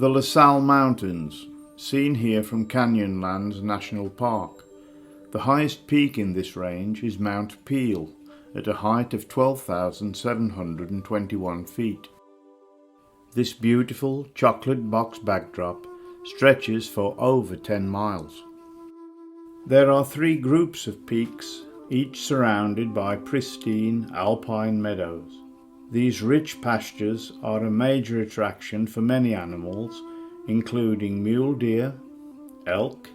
The LaSalle Mountains, seen here from Canyonlands National Park. The highest peak in this range is Mount Peel, at a height of 12,721 feet. This beautiful chocolate box backdrop stretches for over 10 miles. There are 3 groups of peaks, each surrounded by pristine alpine meadows. These rich pastures are a major attraction for many animals, including mule deer, elk,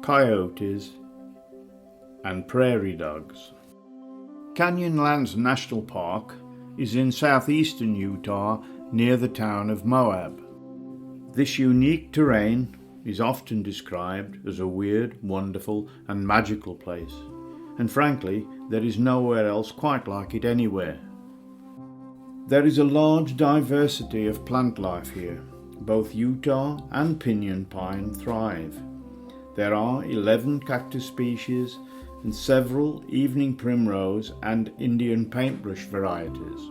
coyotes, and prairie dogs. Canyonlands National Park is in southeastern Utah near the town of Moab. This unique terrain is often described as a weird, wonderful, and magical place. And frankly, there is nowhere else quite like it anywhere. There is a large diversity of plant life here. Both Utah and pinyon pine thrive. There are 11 cactus species and several evening primrose and Indian paintbrush varieties.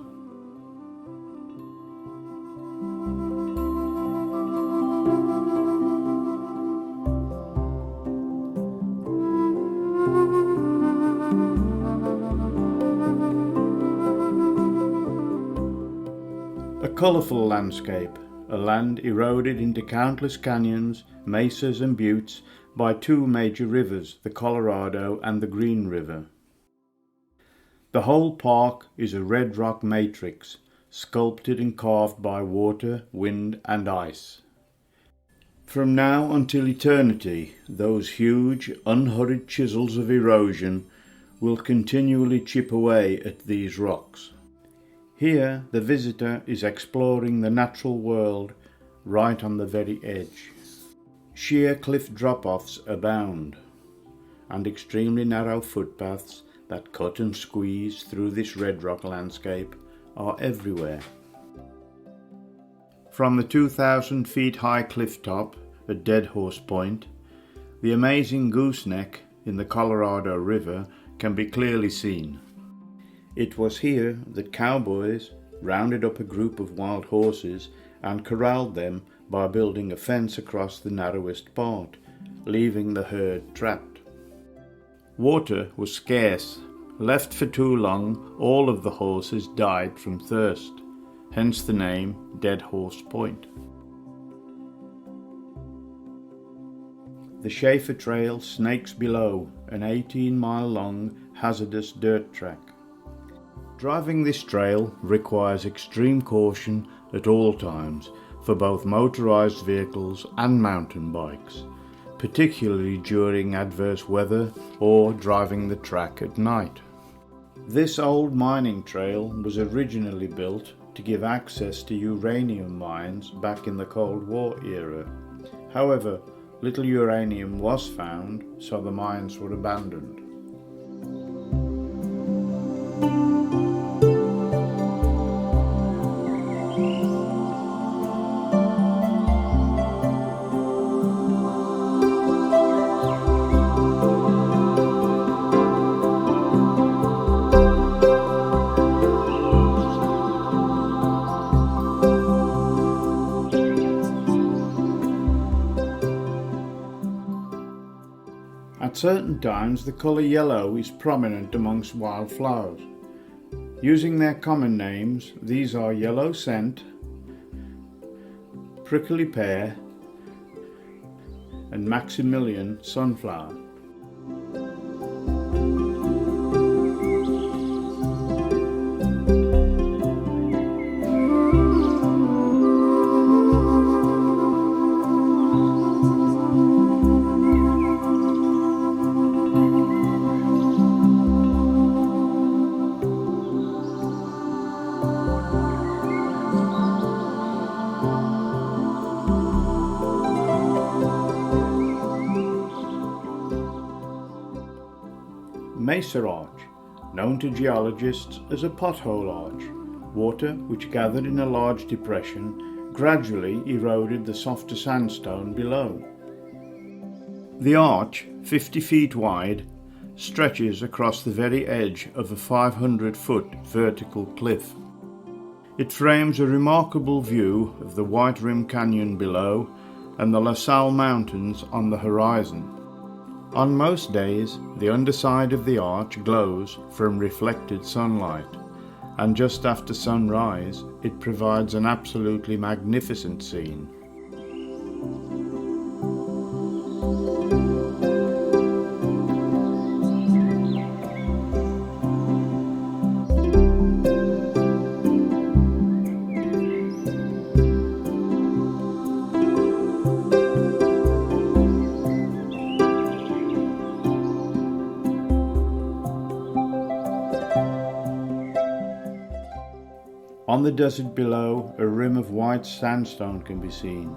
A colourful landscape, a land eroded into countless canyons, mesas and buttes by 2 major rivers, the Colorado and the Green River. The whole park is a red rock matrix, sculpted and carved by water, wind and ice. From now until eternity, those huge, unhurried chisels of erosion will continually chip away at these rocks. Here, the visitor is exploring the natural world right on the very edge. Sheer cliff drop-offs abound, and extremely narrow footpaths that cut and squeeze through this red rock landscape are everywhere. From the 2,000 feet high cliff top at Dead Horse Point, the amazing gooseneck in the Colorado River can be clearly seen. It was here that cowboys rounded up a group of wild horses and corralled them by building a fence across the narrowest part, leaving the herd trapped. Water was scarce. Left for too long, all of the horses died from thirst, hence the name Dead Horse Point. The Schaefer Trail snakes below, an 18-mile-long hazardous dirt track. Driving this trail requires extreme caution at all times for both motorized vehicles and mountain bikes, particularly during adverse weather or driving the track at night. This old mining trail was originally built to give access to uranium mines back in the Cold War era. However, little uranium was found, so the mines were abandoned. At certain times, the colour yellow is prominent amongst wildflowers. Using their common names, these are yellow scent, prickly pear, and Maximilian sunflower. Mesa Arch, known to geologists as a pothole arch. Water, which gathered in a large depression, gradually eroded the softer sandstone below. The arch, 50 feet wide, stretches across the very edge of a 500-foot vertical cliff. It frames a remarkable view of the White Rim Canyon below and the La Salle Mountains on the horizon. On most days, the underside of the arch glows from reflected sunlight, and just after sunrise, it provides an absolutely magnificent scene. On the desert below, a rim of white sandstone can be seen,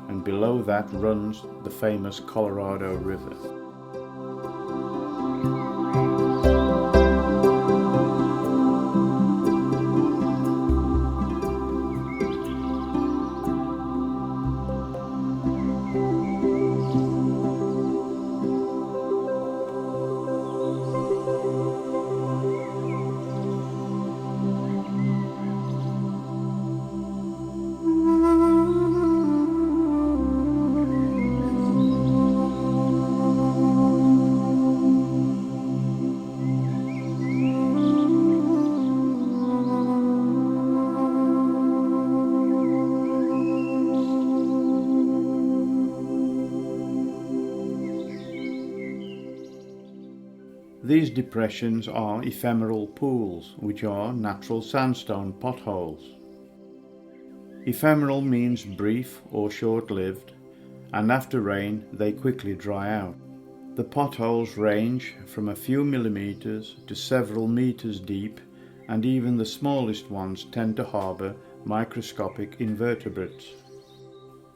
and below that runs the famous Colorado River. These depressions are ephemeral pools, which are natural sandstone potholes. Ephemeral means brief or short-lived, and after rain they quickly dry out. The potholes range from a few millimeters to several meters deep, and even the smallest ones tend to harbor microscopic invertebrates.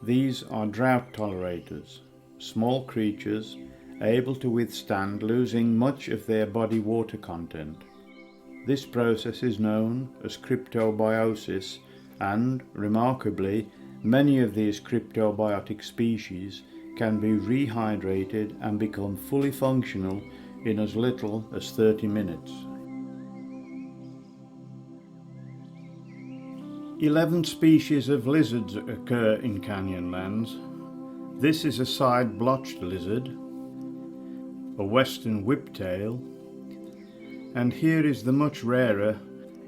These are drought tolerators, small creatures able to withstand losing much of their body water content. This process is known as cryptobiosis, and, remarkably, many of these cryptobiotic species can be rehydrated and become fully functional in as little as 30 minutes. 11 species of lizards occur in Canyonlands. This is a side-blotched lizard, a western whiptail, and here is the much rarer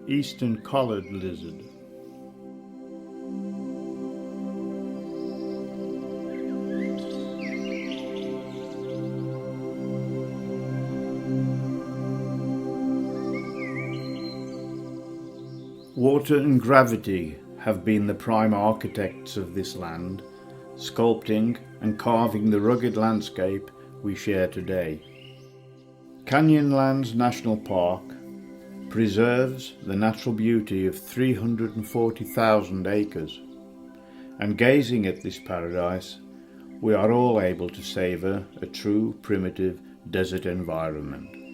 eastern collared lizard. Water and gravity have been the prime architects of this land, sculpting and carving the rugged landscape we share today. Canyonlands National Park preserves the natural beauty of 340,000 acres, and gazing at this paradise, we are all able to savour a true primitive desert environment.